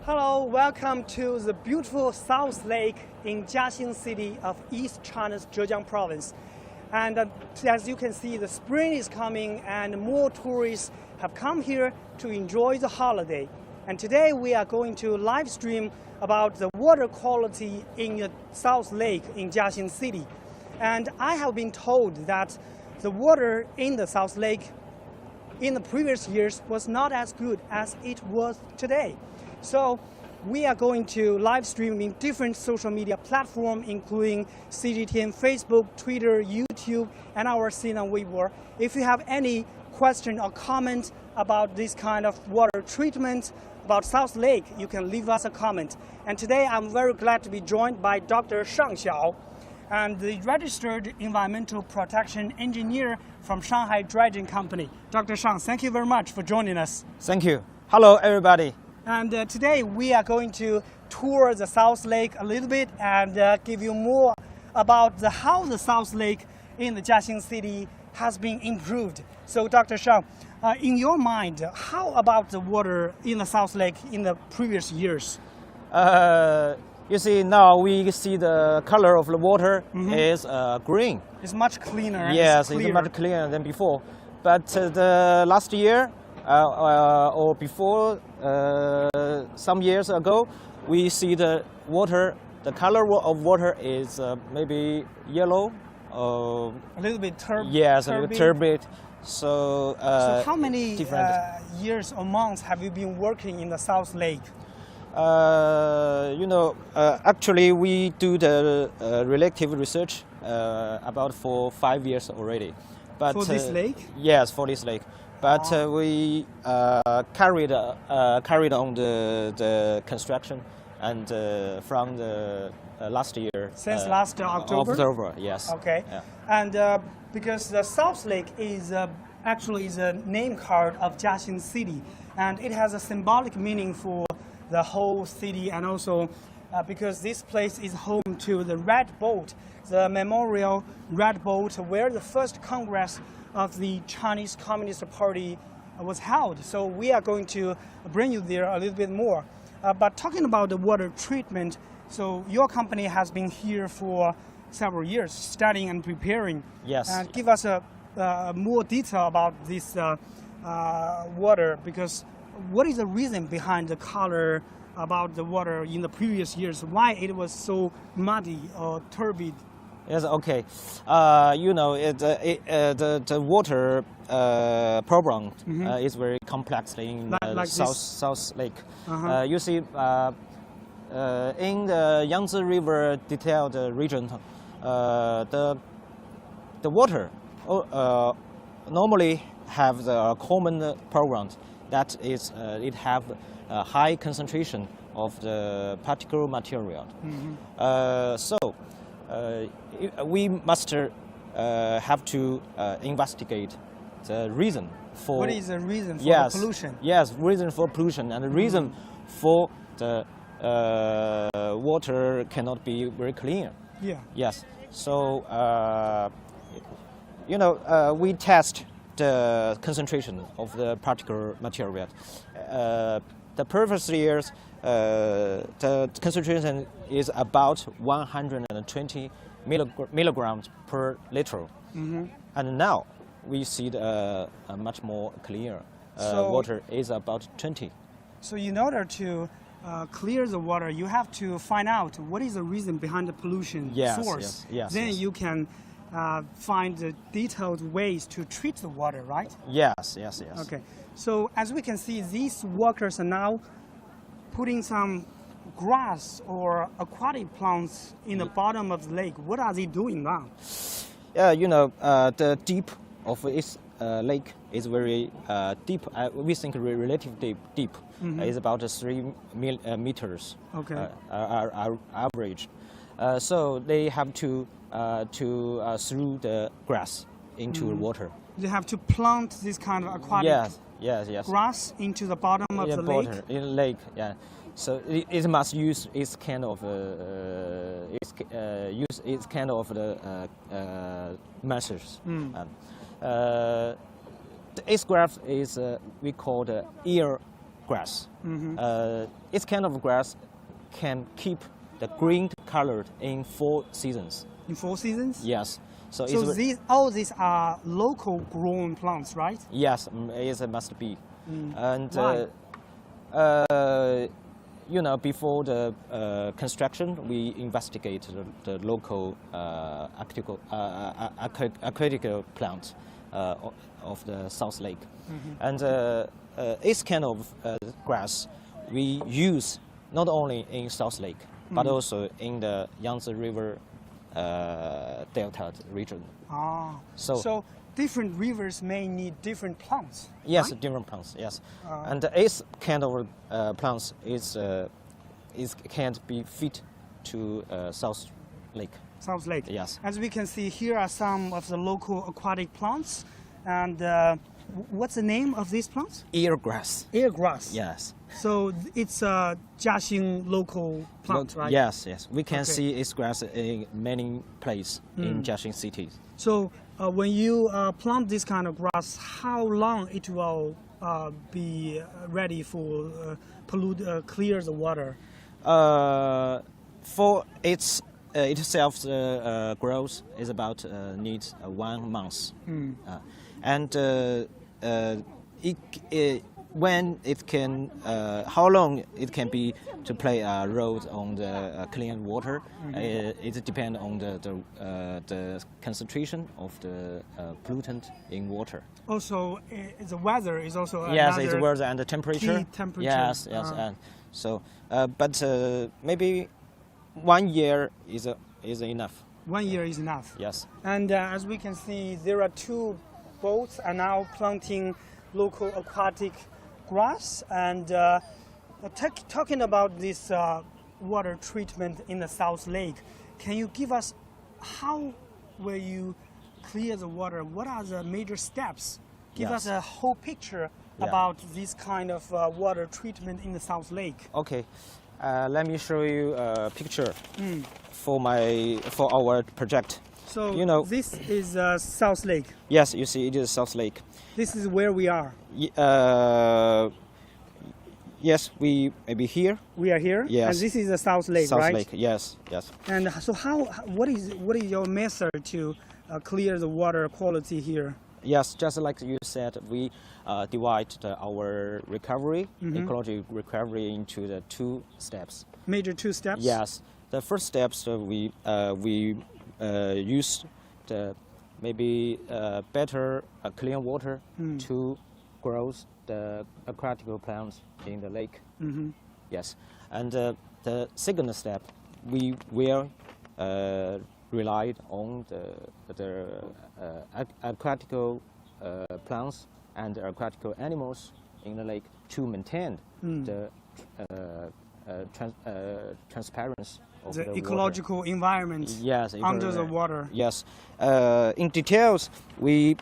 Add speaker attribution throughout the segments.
Speaker 1: Hello, welcome to the beautiful South Lake in Jiaxing city of East China's Zhejiang Province. And as you can see, the spring is coming and more tourists have come here to enjoy the holiday. And today we are going to live stream about the water quality in the South Lake in Jiaxing city. And I have been told that the water in the South Lake in the previous years was not as good as it was today. So we are going to live stream in different social media platforms, including CGTN, Facebook, Twitter, YouTube, and our Sina Weibo. If you have any question or comment about this kind of water treatment about South Lake, you can leave us a comment. And today I'm very glad to be joined by Dr. Shang Xiao, and the registered environmental protection engineer from Shanghai Dredging Company. Dr. Shang, thank you very much for joining us.
Speaker 2: Thank you. Hello, everybody.
Speaker 1: And today we are going to tour the South Lake a little bit and give you more about how the South Lake in the Jiaxing city has been improved. So Dr. Shang, in your mind, how about the water in the South Lake in the previous years?
Speaker 2: You see, now we see the color of the water is green.
Speaker 1: It's much cleaner.
Speaker 2: Yes, it's much cleaner than before. But the last year, or before some years ago, we see the water, the color of water is maybe yellow.
Speaker 1: A little bit turbid.
Speaker 2: Yes, a little turbid. So
Speaker 1: how many years or months have you been working in the South Lake?
Speaker 2: Actually we do the relative research about for 5 years already. But,
Speaker 1: for this lake?
Speaker 2: Yes, for this lake. But we carried on the construction and from the last year.
Speaker 1: Since last October?
Speaker 2: October, yes.
Speaker 1: Okay.
Speaker 2: Yeah.
Speaker 1: And because the South Lake is actually the name card of Jiaxing city, and it has a symbolic meaning for the whole city, and also because this place is home to the Red Boat, the memorial Red Boat, where the first Congress of the Chinese Communist Party was held. So we are going to bring you there a little bit more. But talking about the water treatment, so your company has been here for several years, studying and preparing.
Speaker 2: Yes.
Speaker 1: And give us more detail about this water, because what is the reason behind the color about the water in the previous years? Why it was so muddy or turbid?
Speaker 2: Yes, okay. The water problem is very complex in
Speaker 1: like
Speaker 2: South Lake. You see, in the Yangtze River detailed region, the water normally have the common problem. That is, it have a high concentration of the particle material. We must have to investigate the reason for.
Speaker 1: What is the reason for the pollution?
Speaker 2: Yes, reason for pollution, and the reason for the water cannot be very clean.
Speaker 1: Yeah.
Speaker 2: Yes. So we test the concentration of the particle material. The previous years, the concentration is about 120 milligrams per liter, and now we see the much more clear water is about 20.
Speaker 1: So in order to clear the water, you have to find out what is the reason behind the pollution source.
Speaker 2: Yes,
Speaker 1: then you can find the detailed ways to treat the water, right?
Speaker 2: Yes.
Speaker 1: Okay. So as we can see, these workers are now putting some grass or aquatic plants in the bottom of the lake. What are they doing now?
Speaker 2: The deep of this lake is very deep. We think relatively deep. It's about 3 meters.
Speaker 1: Okay.
Speaker 2: Average. So they have to through the grass into water.
Speaker 1: They have to plant this kind of aquatic grass into the bottom of the lake.
Speaker 2: In the lake, yeah. So it must use its kind of measures. The S graph is we call the grass. This kind of grass can keep the green colored in 4 seasons.
Speaker 1: In 4 seasons?
Speaker 2: Yes. So
Speaker 1: all these are local grown plants, right?
Speaker 2: yes, it must be. And
Speaker 1: Why?
Speaker 2: you know, before the construction, we investigate the local aquatic plant of the South Lake. And this kind of grass we use not only in South Lake, but also in the Yangtze River Delta region.
Speaker 1: So different rivers may need different plants.
Speaker 2: Yes,
Speaker 1: right?
Speaker 2: different plants. Yes, and this kind of plants can't be fit to South Lake.
Speaker 1: South Lake.
Speaker 2: Yes.
Speaker 1: As we can see, here are some of the local aquatic plants. And what's the name of these plants?
Speaker 2: Eelgrass.
Speaker 1: Eelgrass.
Speaker 2: Yes.
Speaker 1: So it's a Jiaxing local plant, right?
Speaker 2: Yes, yes. We can see this grass in many places in Jiaxing City.
Speaker 1: So when you plant this kind of grass, how long it will be ready for clear the water?
Speaker 2: For itself, growth is about needs 1 month, and when it can, how long it can be to play a role on the clean water, it depends on the concentration of the pollutant in water.
Speaker 1: Also, the weather is also
Speaker 2: yes, it's weather and the temperature.
Speaker 1: Key temperature.
Speaker 2: Yes, yes, and so, but maybe 1 year is enough.
Speaker 1: 1 year is enough.
Speaker 2: Yes.
Speaker 1: And as we can see, there are 2 boats are now planting local aquatic grass. And talking about this water treatment in the South Lake, can you give us how will you clear the water? What are the major steps? Give us a whole picture about this kind of water treatment in the South Lake.
Speaker 2: Okay. Let me show you a picture for our project.
Speaker 1: So
Speaker 2: you know,
Speaker 1: this is South Lake.
Speaker 2: Yes, you see, it is South Lake.
Speaker 1: This is where we are.
Speaker 2: Yes, we may be here.
Speaker 1: We are here.
Speaker 2: Yes.
Speaker 1: And this is the South Lake,
Speaker 2: South
Speaker 1: right?
Speaker 2: Lake. Yes, yes.
Speaker 1: And so what is your method to clear the water quality here?
Speaker 2: Yes, just like you said, we divide our recovery, ecological recovery, into the 2 steps.
Speaker 1: Major 2 steps?
Speaker 2: Yes. The first steps we use the maybe better clean water to grow the aquatic plants in the lake. Yes. And the second step, we will rely on the aquatic plants and aquatic animals in the lake to maintain the transparency of the
Speaker 1: ecological
Speaker 2: water.
Speaker 1: Environment under the water.
Speaker 2: Yes. In details, we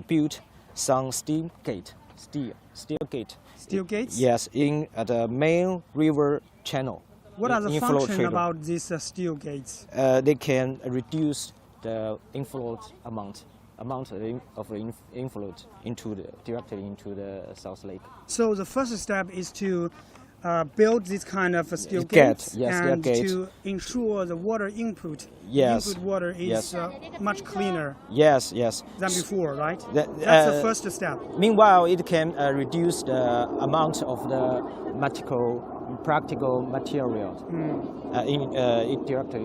Speaker 2: built some steel gates.
Speaker 1: Steel gates?
Speaker 2: Yes, in the main river channel.
Speaker 1: What are the functions about these steel gates?
Speaker 2: They can reduce the inflow amount of inflow directly into the South Lake.
Speaker 1: So the first step is to build this kind of steel gates and to ensure the water input.
Speaker 2: Yes.
Speaker 1: The input water is much cleaner.
Speaker 2: Yes, yes.
Speaker 1: Than before, right? That's the first step.
Speaker 2: Meanwhile, it can reduce the amount of the practical materials it directly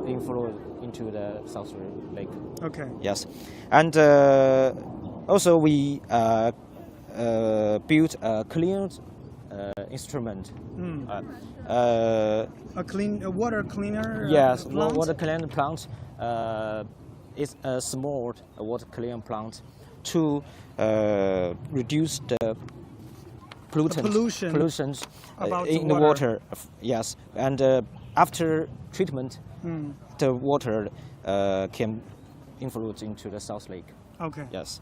Speaker 2: inflow into the South Lake. Okay. Yes, and also we built a clean instrument.
Speaker 1: A water cleaner.
Speaker 2: Yes,
Speaker 1: plant?
Speaker 2: water cleaner plant is a small water cleaner plant to reduce the pollutions in the water. Yes, and after treatment, the water can influence into the South Lake. Okay. Yes.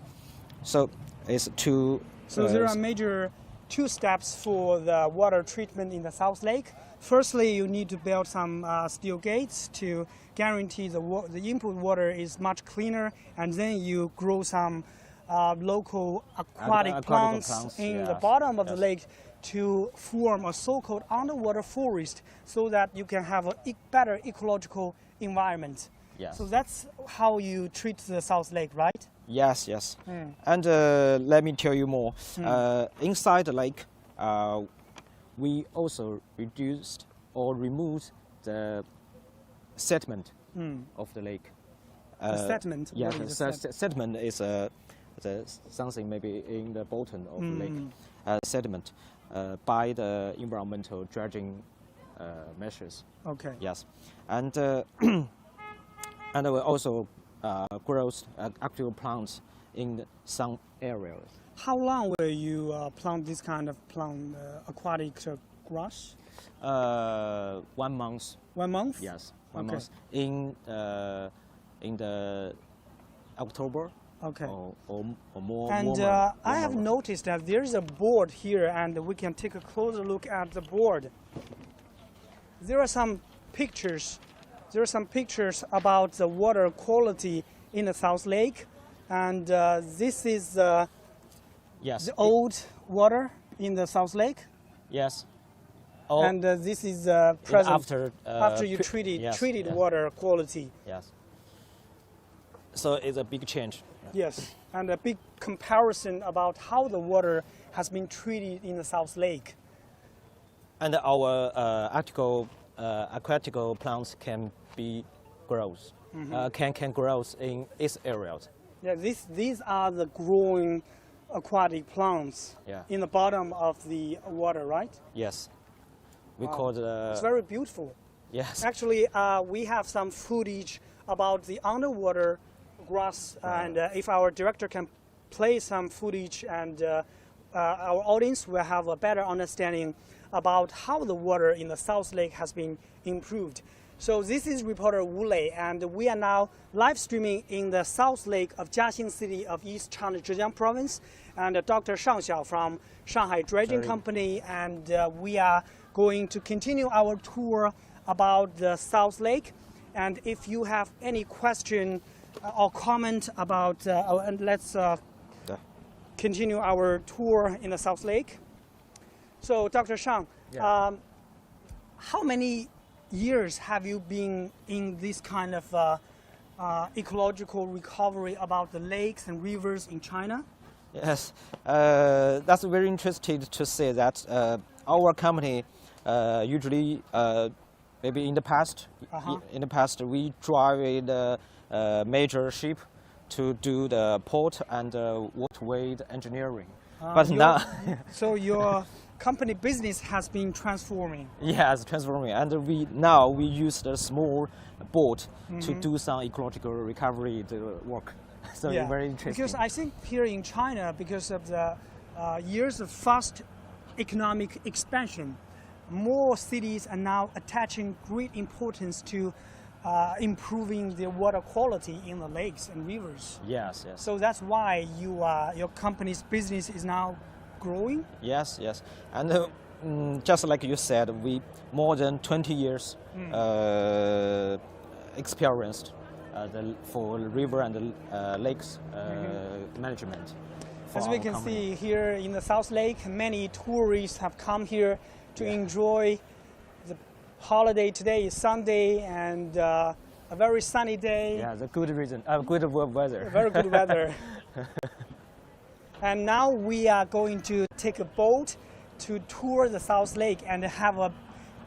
Speaker 2: So it's 2.
Speaker 1: So there are major 2 steps for the water treatment in the South Lake. Firstly, you need to build some steel gates to guarantee the input water is much cleaner, and then you grow some local aquatic plants in the bottom of the lake to form a so-called underwater forest so that you can have a better ecological environment.
Speaker 2: Yes.
Speaker 1: So that's how you treat the South Lake, right?
Speaker 2: Yes, yes. And let me tell you more. Inside the lake, we also reduced or removed the sediment of the lake.
Speaker 1: Sediment?
Speaker 2: Yeah, sediment is something maybe in the bottom of the lake. Sediment by the environmental dredging measures.
Speaker 1: Okay.
Speaker 2: Yes, and and we also grow actual plants in some areas.
Speaker 1: How long will you plant this kind of plant, aquatic grass?
Speaker 2: 1 month.
Speaker 1: 1 month?
Speaker 2: Yes, 1 month in the October.
Speaker 1: Okay.
Speaker 2: Or more.
Speaker 1: And I have noticed that there is a board here, and we can take a closer look at the board. There are some pictures. There are some pictures about the water quality in the South Lake, and this is the old water in the South Lake.
Speaker 2: Yes.
Speaker 1: And this is present after you treated water quality.
Speaker 2: Yes. So it's a big change.
Speaker 1: Yes, and a big comparison about how the water has been treated in the South Lake.
Speaker 2: And our aquatic plants can be grows, can grow in its areas.
Speaker 1: Yeah, these are the growing aquatic plants in the bottom of the water, right?
Speaker 2: Yes. We call it.
Speaker 1: It's very beautiful.
Speaker 2: Yes.
Speaker 1: Actually, we have some footage about the underwater grass, and if our director can play some footage, and our audience will have a better understanding about how the water in the South Lake has been improved. So this is reporter Wu Lei, and we are now live streaming in the South Lake of Jiaxing City of East China, Zhejiang Province, and Dr. Shang Xiao from Shanghai Dredging Company, and we are going to continue our tour about the South Lake. And if you have any question or comment about, and let's continue our tour in the South Lake. So, Dr. Shang, how many years have you been in this kind of ecological recovery about the lakes and rivers in China?
Speaker 2: Yes, that's very interesting to say that our company usually, maybe in the past, we drive the major ship to do the port and waterway engineering. But now,
Speaker 1: so your company business has been transforming.
Speaker 2: Yes, transforming, and we use the small boat to do some ecological recovery work. So it's very interesting.
Speaker 1: Because I think here in China, because of the years of fast economic expansion, more cities are now attaching great importance to improving the water quality in the lakes and rivers.
Speaker 2: Yes, yes.
Speaker 1: So that's why your company's business is now growing?
Speaker 2: Yes, yes. And just like you said, we more than 20 years experienced for river and lakes management.
Speaker 1: As we can see here in the South Lake, many tourists have come here to enjoy the holiday. Today is Sunday, and a very sunny day.
Speaker 2: Yeah, the good reason, good weather.
Speaker 1: Very good weather. And now we are going to take a boat to tour the South Lake and have a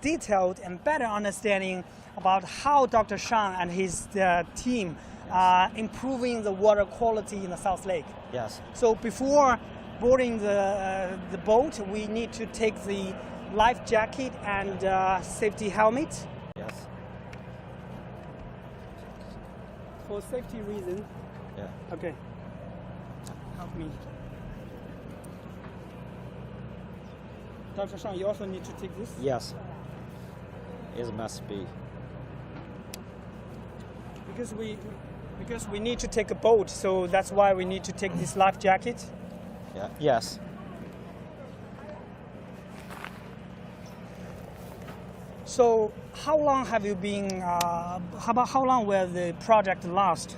Speaker 1: detailed and better understanding about how Dr. Shang and his team are improving the water quality in the South Lake.
Speaker 2: Yes.
Speaker 1: So before boarding the boat, we need to take the life jacket and safety helmet.
Speaker 2: Yes.
Speaker 1: For safety reason.
Speaker 2: Yeah.
Speaker 1: Okay. Help me. Dr. Shang, you also need to take this?
Speaker 2: Yes. It must be.
Speaker 1: Because we need to take a boat, so that's why we need to take this life jacket.
Speaker 2: Yeah. Yes.
Speaker 1: So how long have you been? How long will the project last?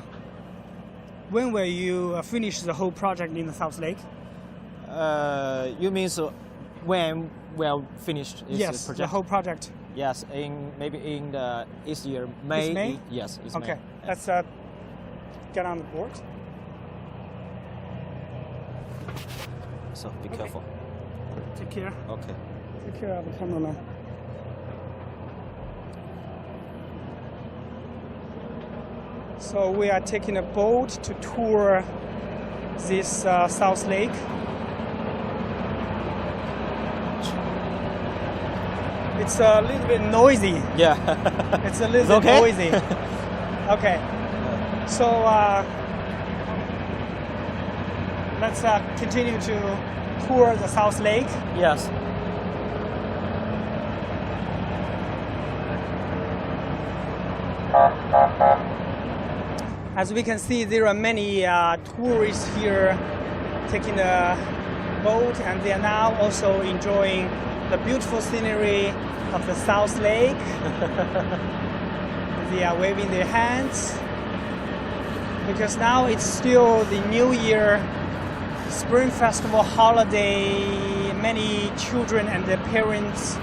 Speaker 1: when will you finish the whole project in the South Lake?
Speaker 2: You mean so when we're finished? Is
Speaker 1: Yes,
Speaker 2: the project?
Speaker 1: the whole project.
Speaker 2: Yes, maybe in the this year, May.
Speaker 1: It's May?
Speaker 2: Yes, it's
Speaker 1: Okay,
Speaker 2: May.
Speaker 1: let's get on the board.
Speaker 2: So be careful.
Speaker 1: Take care.
Speaker 2: Okay.
Speaker 1: Take care of the cameraman. So we are taking a boat to tour this South Lake. It's a little bit noisy.
Speaker 2: Yeah.
Speaker 1: It's a little bit
Speaker 2: okay?
Speaker 1: noisy. Okay. So let's continue to tour the South Lake.
Speaker 2: Yes.
Speaker 1: As we can see, there are many tourists here taking the boat, and they are now also enjoying the beautiful scenery of the South Lake. They are waving their hands because now it's still the New Year Spring Festival holiday. Many children and their parents,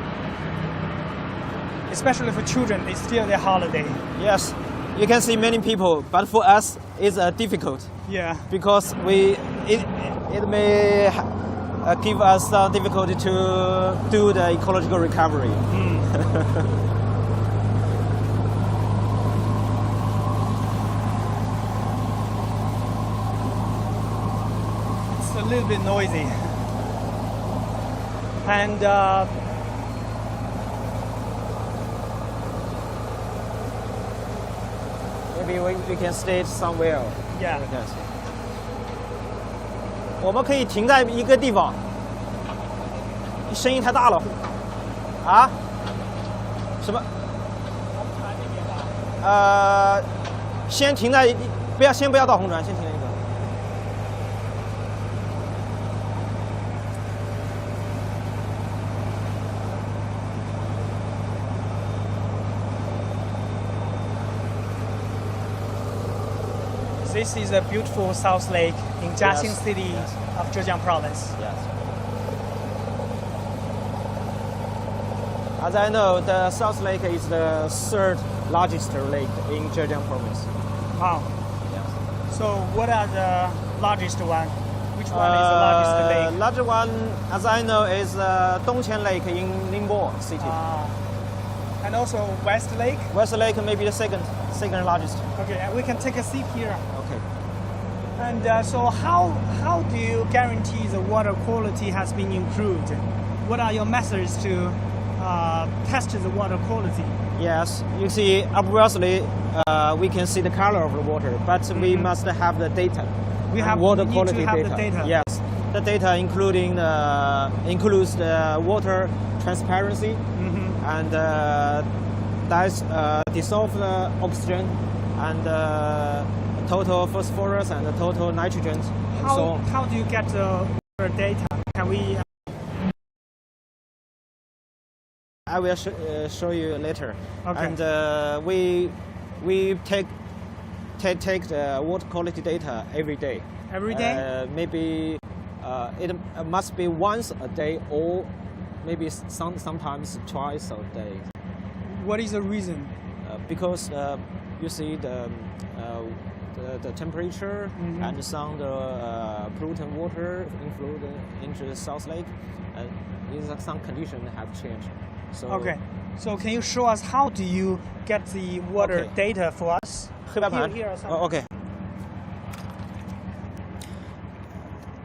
Speaker 1: especially for children, it's still their holiday.
Speaker 2: Yes. You can see many people, but for us, it's difficult
Speaker 1: Yeah.
Speaker 2: because it may give us some difficulty to do the ecological recovery.
Speaker 1: It's a little bit noisy. And
Speaker 2: Maybe we can stay somewhere.
Speaker 1: yeah.
Speaker 2: Yes. 我们可以停在一个地方。声音太大了。啊？什么？先停在先不要到红船，先停在一个。
Speaker 1: This is a beautiful South Lake in Jiaxing
Speaker 2: Yes,
Speaker 1: City
Speaker 2: yes.
Speaker 1: of Zhejiang Province.
Speaker 2: Yes. As I know, the South Lake is the third largest lake in Zhejiang Province.
Speaker 1: Wow.
Speaker 2: Yes.
Speaker 1: So what are the largest one? Which one is the largest lake?
Speaker 2: Larger one, as I know, is Dongqian Lake in Ningbo city.
Speaker 1: And also West Lake?
Speaker 2: West Lake may be the second largest.
Speaker 1: Okay, and we can take a seat here.
Speaker 2: Okay.
Speaker 1: And so how do you guarantee the water quality has been improved? What are your methods to test the water quality?
Speaker 2: Yes, you see, obviously, we can see the color of the water, but we must have the data.
Speaker 1: We
Speaker 2: water
Speaker 1: need
Speaker 2: quality
Speaker 1: to have the data.
Speaker 2: Yes, the data includes the water transparency and dissolved oxygen and total phosphorus and the total nitrogen. And so on.
Speaker 1: How do you get the water data? Can we?
Speaker 2: I will show you later.
Speaker 1: Okay.
Speaker 2: And we take the water quality data every day.
Speaker 1: Every day?
Speaker 2: Maybe it must be once a day or maybe sometimes twice a day.
Speaker 1: What is the reason?
Speaker 2: Because you see the temperature and some polluted water influed into the South Lake, some conditions have changed. So
Speaker 1: Okay. So can you show us how do you get the water data for us?
Speaker 2: 黑白盘
Speaker 1: Here are some.
Speaker 2: Okay.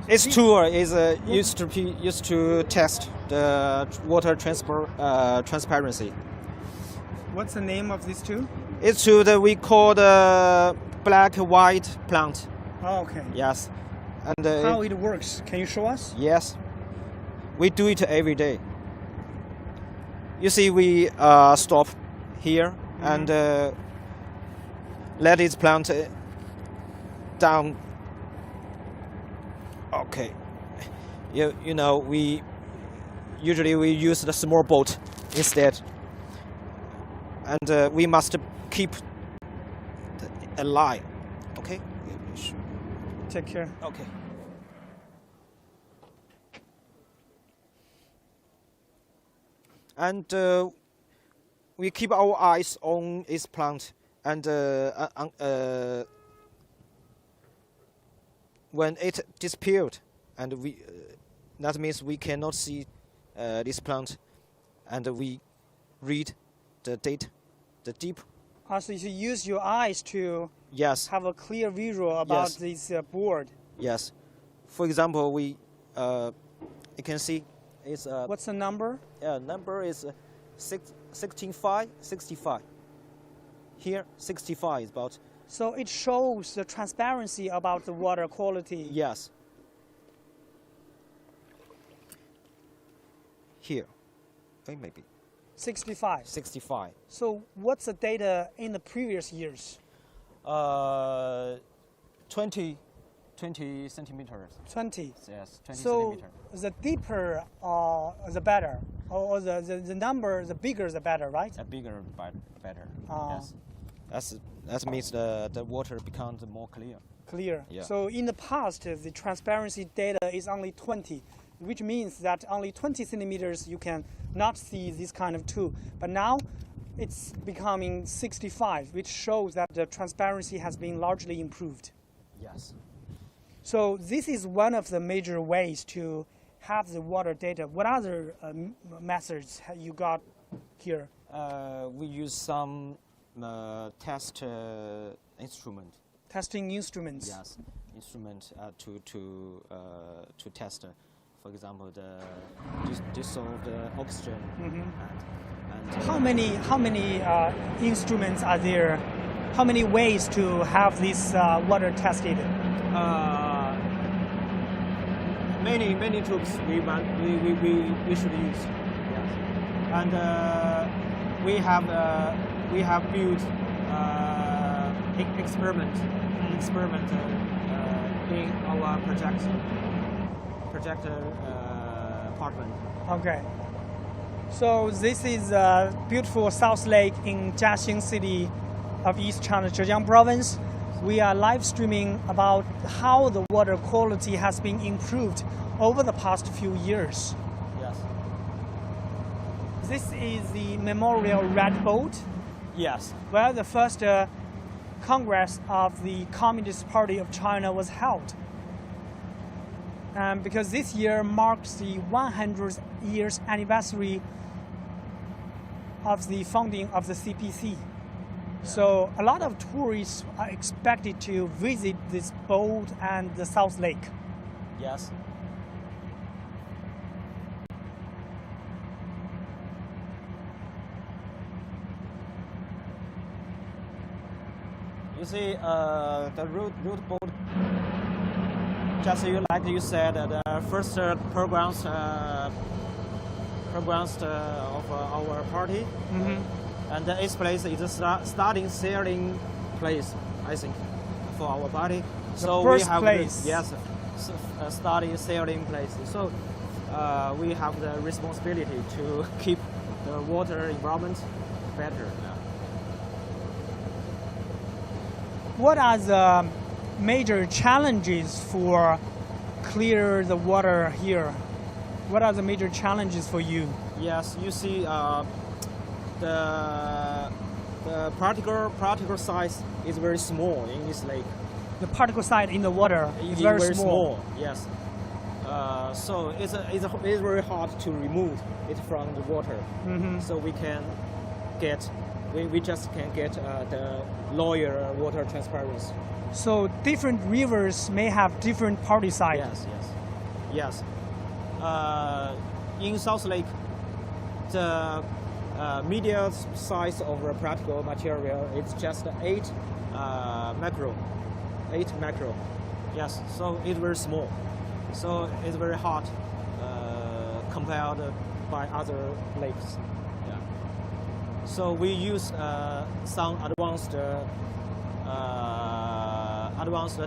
Speaker 2: This tool is used to test the water transparency.
Speaker 1: What's the name of this tool?
Speaker 2: It's tool that we call the black-white plant.
Speaker 1: Oh, okay.
Speaker 2: Yes. And
Speaker 1: How it works? Can you show us?
Speaker 2: Yes. We do it every day. You see, we stop here and let it plant down. Okay. You know, we usually use the small boat instead. And we must keep a line. Okay?
Speaker 1: Take care.
Speaker 2: Okay. And we keep our eyes on its plant, and when it disappeared, and that means we cannot see this plant, and we read the date, the deep.
Speaker 1: So you use your eyes to
Speaker 2: Yes.
Speaker 1: have a clear visual about
Speaker 2: Yes.
Speaker 1: this board.
Speaker 2: Yes. For example, you can see it's
Speaker 1: What's the number?
Speaker 2: number is 65. Here 65 is about.
Speaker 1: So it shows the transparency about the water quality.
Speaker 2: Yes. Here, maybe
Speaker 1: 65.
Speaker 2: 65.
Speaker 1: So what's the data in the previous years?
Speaker 2: 20 centimeters.
Speaker 1: 20.
Speaker 2: Yes, 20
Speaker 1: So
Speaker 2: centimeters.
Speaker 1: the deeper, the better, or the number, the bigger, the better, right?
Speaker 2: A bigger, better.
Speaker 1: Ah.
Speaker 2: Yes. That means the water becomes more clear.
Speaker 1: Clear.
Speaker 2: Yeah.
Speaker 1: So in the past, the transparency data is only 20, which means that only 20 centimeters you can not see this kind of tube. But now it's becoming 65, which shows that the transparency has been largely improved.
Speaker 2: Yes.
Speaker 1: So this is one of the major ways to have the water data. What other methods have you got here?
Speaker 2: We use some test instrument.
Speaker 1: Testing instruments.
Speaker 2: Yes, instrument to test, for example, the dissolved oxygen.
Speaker 1: Mhm.
Speaker 2: And
Speaker 1: How many instruments are there? How many ways to have this water tested?
Speaker 2: many tubes we should use. Yes. And we have built experiment in our project apartment.
Speaker 1: Okay. So this is a beautiful South Lake in Jiaxing city of East China, Zhejiang Province. We are live streaming about how the water quality has been improved over the past few years.
Speaker 2: Yes.
Speaker 1: This is the Memorial Red Boat,
Speaker 2: Yes.
Speaker 1: where the first Congress of the Communist Party of China was held. Because this year marks the 100th years anniversary of the founding of the CPC. So a lot of tourists are expected to visit this boat and the South Lake.
Speaker 2: Yes. You see, the root boat. Just like you said, the first programs of our party, and its place is a starting sailing place, I think, for our party. So
Speaker 1: first
Speaker 2: we have
Speaker 1: place.
Speaker 2: Starting sailing place. So we have the responsibility to keep the water environment better.
Speaker 1: What are the major challenges for clear the water here? What are the major challenges for you?
Speaker 2: Yes, you see, the particle size is very small in this lake.
Speaker 1: The particle size in the water is
Speaker 2: It's
Speaker 1: very small.
Speaker 2: Yes. So it's very hard to remove it from the water. So we just can get the lower water transparency.
Speaker 1: So different rivers may have different party size.
Speaker 2: Yes. In South Lake, the median size of the particle material is just 8 macro. Yes, so it's very small. So it's very hard compared by other lakes. Yeah. So we use some advanced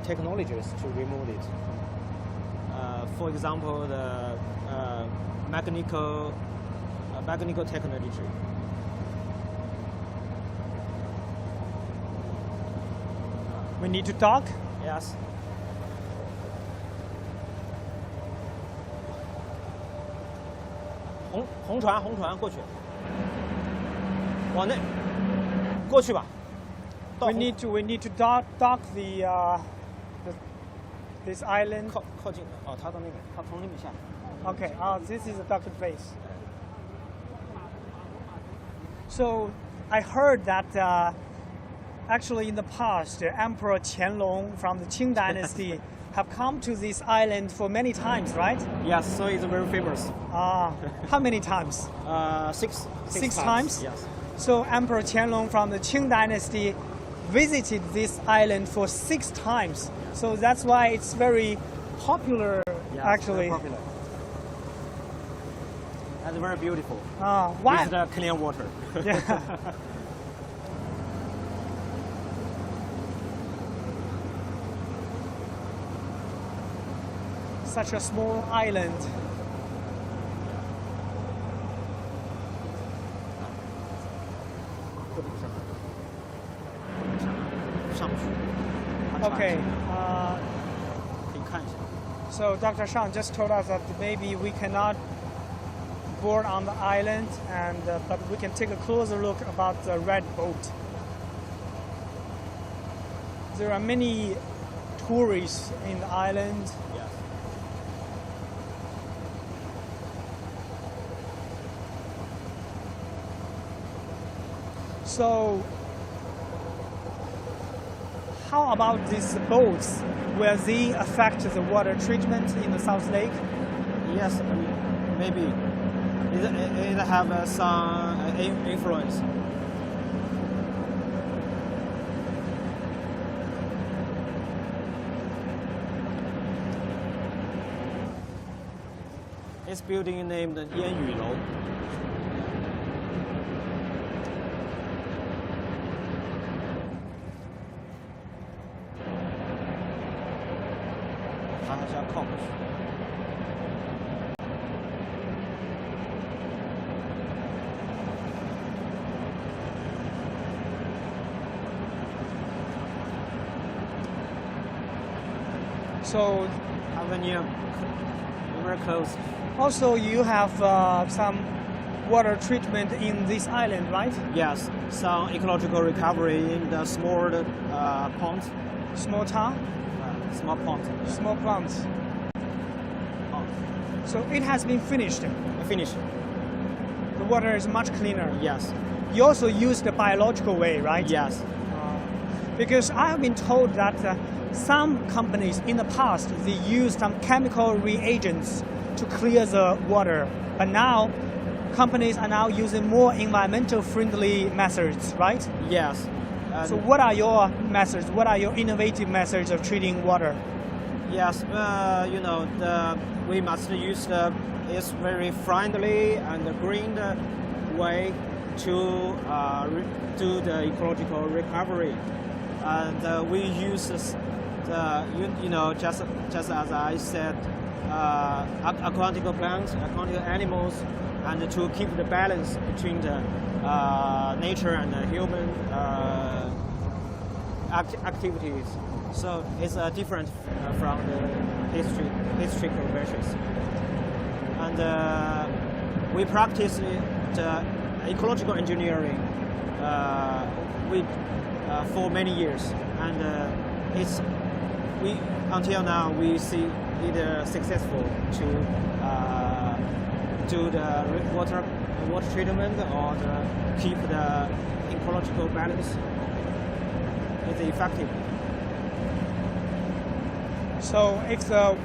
Speaker 2: technologies to remove it. For example, the mechanical technology.
Speaker 1: We need to talk.
Speaker 2: Yes. 红船过去，往内过去吧。
Speaker 1: We need to dock this island.
Speaker 2: 靠近哦，他到那边，他从那边下。
Speaker 1: Okay, this is a docking place. So I heard that actually in the past, Emperor Qianlong from the Qing dynasty have come to this island for many times, right?
Speaker 2: Yes, so it's very famous.
Speaker 1: How many times?
Speaker 2: Six
Speaker 1: times?
Speaker 2: Yes.
Speaker 1: So Emperor Qianlong from the Qing dynasty visited this island for 6 times. So that's why it's very popular, actually.
Speaker 2: Very popular. And very beautiful.
Speaker 1: Why?
Speaker 2: With the clean water.
Speaker 1: Yeah. Such a small island. Okay. So Dr. Shang just told us that maybe we cannot board on the island, but we can take a closer look about the red boat. There are many tourists in the island.
Speaker 2: Yes.
Speaker 1: So how about these boats? Will they affect the water treatment in the South Lake?
Speaker 2: Yes, maybe. It have some influence. It's building named Yanyu Lou.
Speaker 1: So,
Speaker 2: very close.
Speaker 1: Also, you have some water treatment in this island, right?
Speaker 2: Yes, some ecological recovery in the small pond.
Speaker 1: Small town?
Speaker 2: Small pond.
Speaker 1: Small ponds. So it has been finished.
Speaker 2: Finished.
Speaker 1: The water is much cleaner.
Speaker 2: Yes.
Speaker 1: You also use the biological way, right?
Speaker 2: Yes.
Speaker 1: Because I have been told that some companies in the past, they used some chemical reagents to clear the water. But now, companies are now using more environmental friendly methods, right?
Speaker 2: Yes.
Speaker 1: So what are your methods? What are your innovative methods of treating water?
Speaker 2: Yes, we must use it's very friendly and green way to do the ecological recovery. And we use just as I said, aquatic plants, aquatic animals, and to keep the balance between the nature and the human activities. So it's different from the historical measures. And we practice the ecological engineering for many years, and until now we see it successful to do the water treatment or keep the ecological balance. It's effective.
Speaker 1: So if the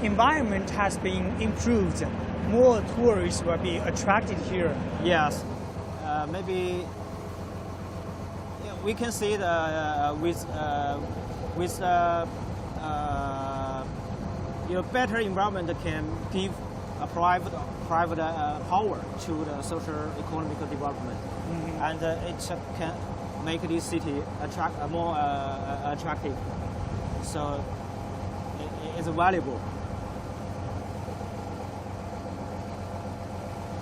Speaker 1: environment has been improved, more tourists will be attracted here.
Speaker 2: Yes, maybe we can see better environment can give a private power to the social economic development, and it can make this city more attractive. So it's valuable.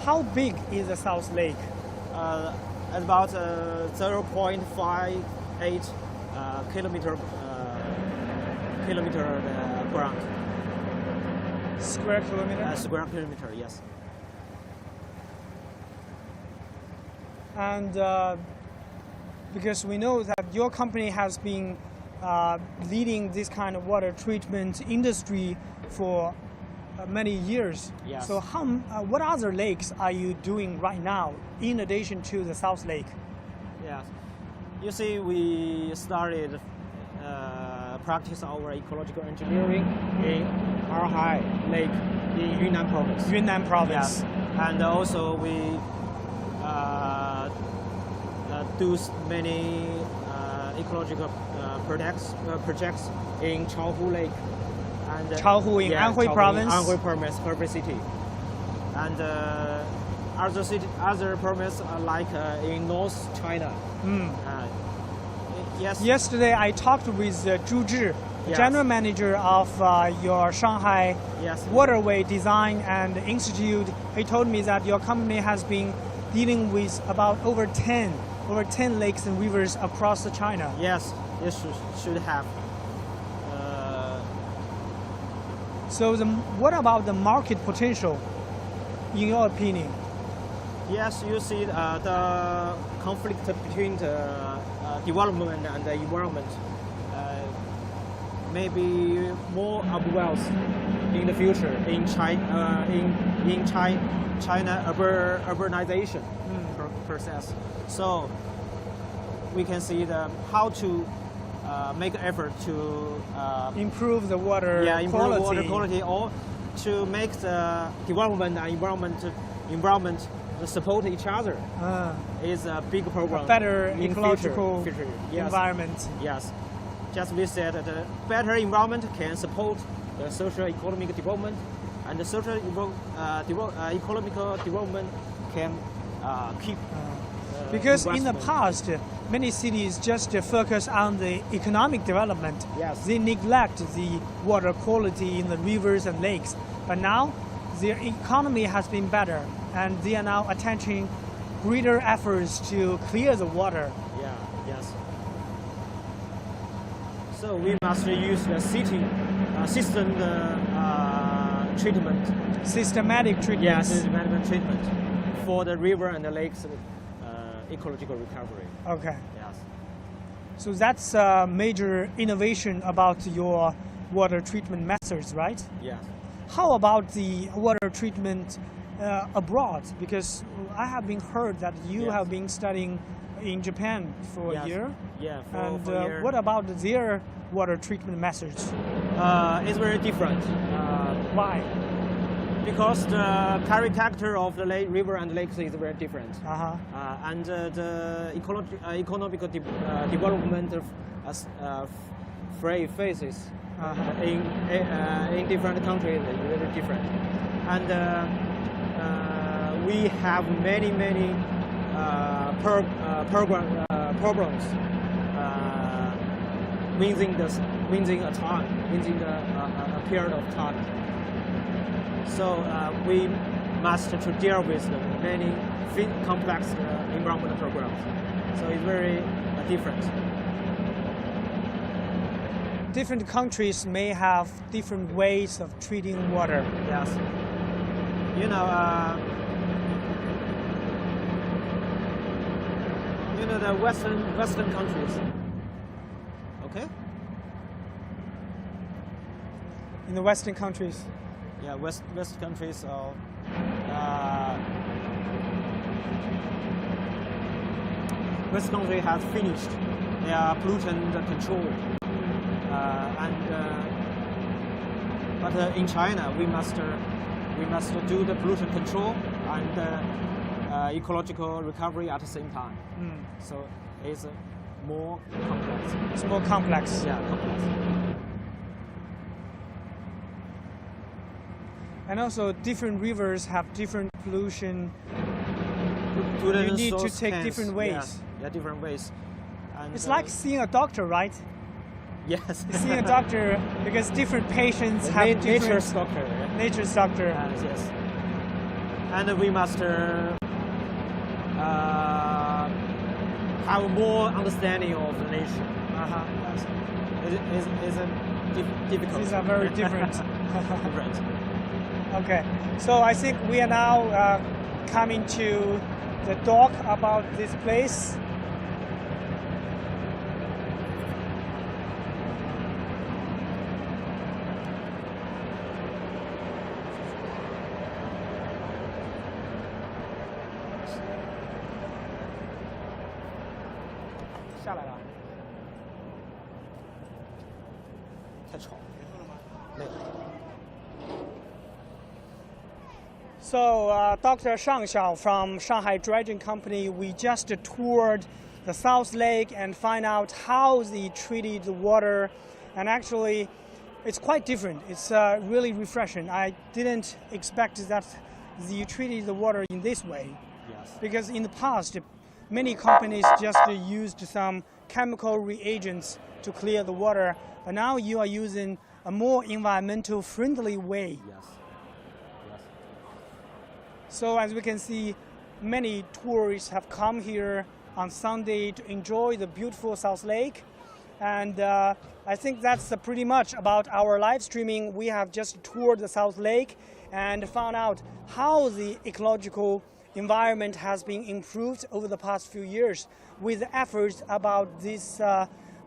Speaker 1: How big is the South Lake?
Speaker 2: About 0.58 kilometer ground.
Speaker 1: Square kilometer?
Speaker 2: Square kilometer, yes.
Speaker 1: And because we know that your company has been leading this kind of water treatment industry for many years.
Speaker 2: Yes.
Speaker 1: So what other lakes are you doing right now in addition to the South Lake?
Speaker 2: Yeah, you see, we started practice our ecological engineering in Shanghai Lake in Yunnan Province.
Speaker 1: Yunnan Province.
Speaker 2: Yes. And also we do many ecological projects in Chaohu Lake. And,
Speaker 1: Chaohu in Anhui Province.
Speaker 2: Anhui Province, Hebei City. And other provinces like in North China. Yes.
Speaker 1: Yesterday I talked with Zhu Zhi,
Speaker 2: Yes.
Speaker 1: general manager of your Shanghai
Speaker 2: Yes.
Speaker 1: Waterway Design and Institute. He told me that your company has been dealing with about over 10 lakes and rivers across China.
Speaker 2: Yes, it should have.
Speaker 1: So what about the market potential, in your opinion?
Speaker 2: Yes, you see the conflict between the development and the environment may be more obvious in the future in China, China urbanization process. So we can see how to make effort to
Speaker 1: Improve the water
Speaker 2: improve
Speaker 1: quality.
Speaker 2: water quality, or to make the development and environment support each other is a big program.
Speaker 1: Better
Speaker 2: in
Speaker 1: ecological
Speaker 2: future. Yes.
Speaker 1: environment.
Speaker 2: Yes, just we said that the better environment can support the social economic development, and the social economical development can keep.
Speaker 1: Because in the
Speaker 2: investment.
Speaker 1: past, many cities just focus on the economic development.
Speaker 2: Yes.
Speaker 1: They neglect the water quality in the rivers and lakes. But now, their economy has been better, and they are now attaching greater efforts to clear the water.
Speaker 2: Yeah. Yes. So we must use the city system treatment.
Speaker 1: Systematic treatment.
Speaker 2: Yes, systematic treatment for the river and the lakes ecological recovery.
Speaker 1: Okay.
Speaker 2: Yes.
Speaker 1: So that's a major innovation about your water treatment methods, right?
Speaker 2: Yes.
Speaker 1: How about the water treatment abroad? Because I have been heard that you
Speaker 2: Yes.
Speaker 1: have been studying in Japan for
Speaker 2: Yes.
Speaker 1: a year.
Speaker 2: Yeah.
Speaker 1: And
Speaker 2: for a year.
Speaker 1: what about their water treatment methods?
Speaker 2: It's very different.
Speaker 1: Why?
Speaker 2: Because the character of the river and lakes is very different. And the economic development of phases in different countries is very different. And we have many problems within a period of time. So we must to deal with the many complex environmental programs. So it's very different.
Speaker 1: Different countries may have different ways of treating water.
Speaker 2: Yes. You know the Western countries. Okay.
Speaker 1: In the Western countries.
Speaker 2: Yeah, West countries West country has finished their pollutant control, but in China we must do the pollution control and ecological recovery at the same time. So it's more complex.
Speaker 1: It's more complex.
Speaker 2: Yeah, complex.
Speaker 1: And also different rivers have different pollution.
Speaker 2: You
Speaker 1: need to take different ways.
Speaker 2: Yeah, different ways. And,
Speaker 1: it's like seeing a doctor, right?
Speaker 2: Yes.
Speaker 1: Seeing a doctor because different patients have different...
Speaker 2: Nature's doctor. Yeah.
Speaker 1: Nature's doctor.
Speaker 2: Yes. And we must have more understanding of the nature. Yes. It's difficult.
Speaker 1: These are very different.
Speaker 2: Different.
Speaker 1: Okay, so I think we are now coming to the talk about this place. So, Dr. Shang Xiao from Shanghai Dredging Company, we just toured the South Lake and find out how they treated the water, and actually it's quite different. It's really refreshing. I didn't expect that they treated the water in this way.
Speaker 2: Yes.
Speaker 1: Because in the past, many companies just used some chemical reagents to clear the water, but now you are using a more environmental friendly way.
Speaker 2: Yes.
Speaker 1: So as we can see, many tourists have come here on Sunday to enjoy the beautiful South Lake. And I think that's pretty much about our live streaming. We have just toured the South Lake and found out how the ecological environment has been improved over the past few years with efforts about these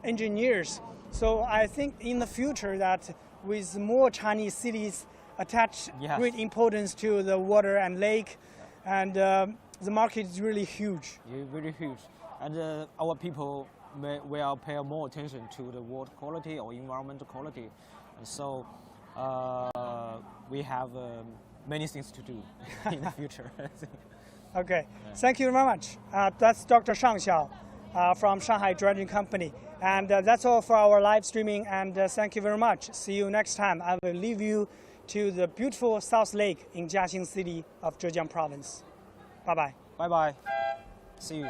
Speaker 1: engineers. So I think in the future that with more Chinese cities attach great importance to the water and lake, and the market is really huge.
Speaker 2: Yeah, really huge. And our people will pay more attention to the water quality or environmental quality. And so we have many things to do in the future.
Speaker 1: Okay, thank you very much. That's Dr. Shang Xiao from Shanghai Dredging Company. And that's all for our live streaming, and thank you very much. See you next time. I will leave you to the beautiful South Lake in Jiaxing City of Zhejiang Province. Bye-bye.
Speaker 2: Bye-bye. See you.